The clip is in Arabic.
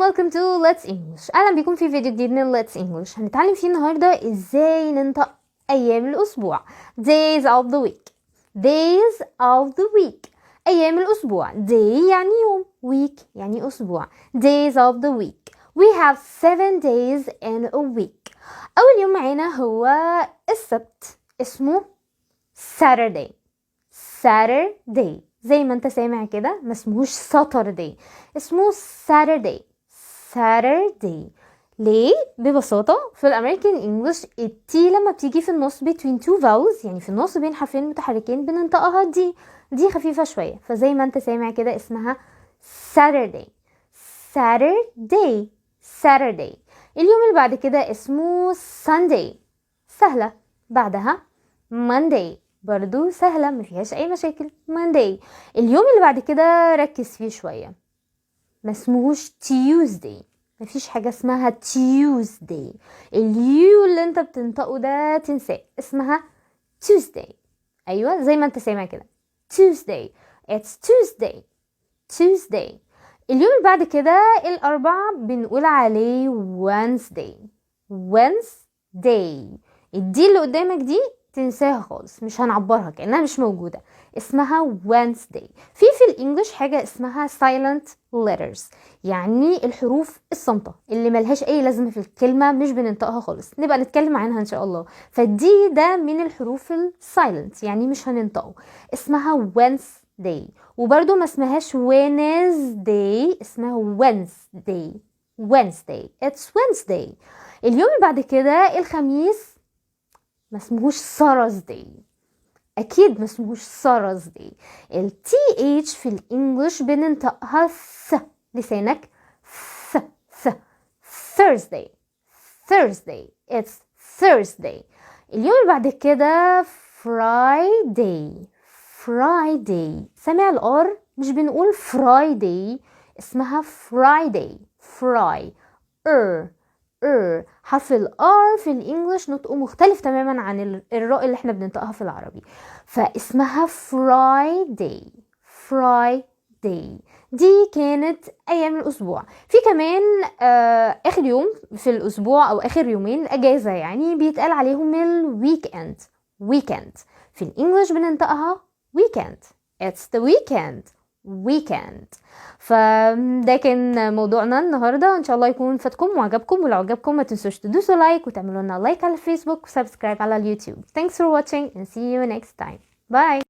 welcome to Let's English. أهلا بكم في فيديو جديد من Let's English. هنتعلم فيه النهاردة ازاي ننطق أيام الأسبوع. Days of the week. Days of the week. أيام الأسبوع. Day يعني يوم. Week يعني أسبوع. Days of the week. We have 7 days in a week. أول يوم معانا هو السبت. اسمه Saturday. Saturday. زي ما انت سامع كده، ما اسمهوش Saturday، اسمه Saturday. Saturday. ليه؟ ببساطة في الامريكان انجلش التي لما بتيجي في النص between two vowels، يعني في النص بين حرفين متحركين، بننطقها دي خفيفة شوية، فزي ما انت سامع كده اسمها Saturday. Saturday. Saturday. اليوم اللي بعد كده اسمه Sunday. سهلة. بعدها Monday. برضو سهلة ما فيهاش اي مشاكل. Monday. اليوم اللي بعد كده ركز فيه شوية، ما اسمهوش Tuesday. ما فيش حاجة اسمها Tuesday. اليو اللي انت بتنطقه ده تنساه، اسمها Tuesday. ايوه زي ما انت سامع كده Tuesday. It's Tuesday. Tuesday. اليوم اللي بعد كده الاربعة بنقول عليه Wednesday. Wednesday. الدي اللي قدامك دي تنساها خالص، مش هنعبرها كأنها مش موجودة، اسمها Wednesday. في الانجليش حاجة اسمها silent letters، يعني الحروف الصامتة اللي ملهاش اي لازمة في الكلمة، مش بننطقها خالص، نبقى نتكلم عنها ان شاء الله. فدي ده من الحروف السايلنت، يعني مش هننطقه، اسمها Wednesday. وبرضو ما اسمهاش Wednesday، اسمها Wednesday. Wednesday. It's Wednesday. اليوم اللي بعد كده الخميس، ما اسمهوش Thursday. اكيد ما اسمهوش Thursday. التي اتش في الانجليش بننطقها ث، لسانك ث ث. Thursday. Thursday. It's Thursday. اليوم اللي بعد كده Friday. Friday. سامع الار؟ مش بنقول Friday، اسمها Friday. Fry. حرف الار في الانجليش نطقه مختلف تماما عن الراء اللي احنا بننطقها في العربي، فاسمها Friday. Friday. دي كانت ايام الاسبوع. في كمان اخر يوم في الاسبوع او اخر يومين اجازة، يعني بيتقال عليهم الويكند. weekend. في الانجليش بننطقها weekend. It's the weekend. weekend. فده كان موضوعنا النهارده، ان شاء الله يكون فاتكم وعجبكم، ولو عجبكم ما تنسوش تدوسوا لايك وتعملوا لنا لايك على الفيسبوك وسبسكرايب على اليوتيوب. Thanks for watching and see you next time. Bye.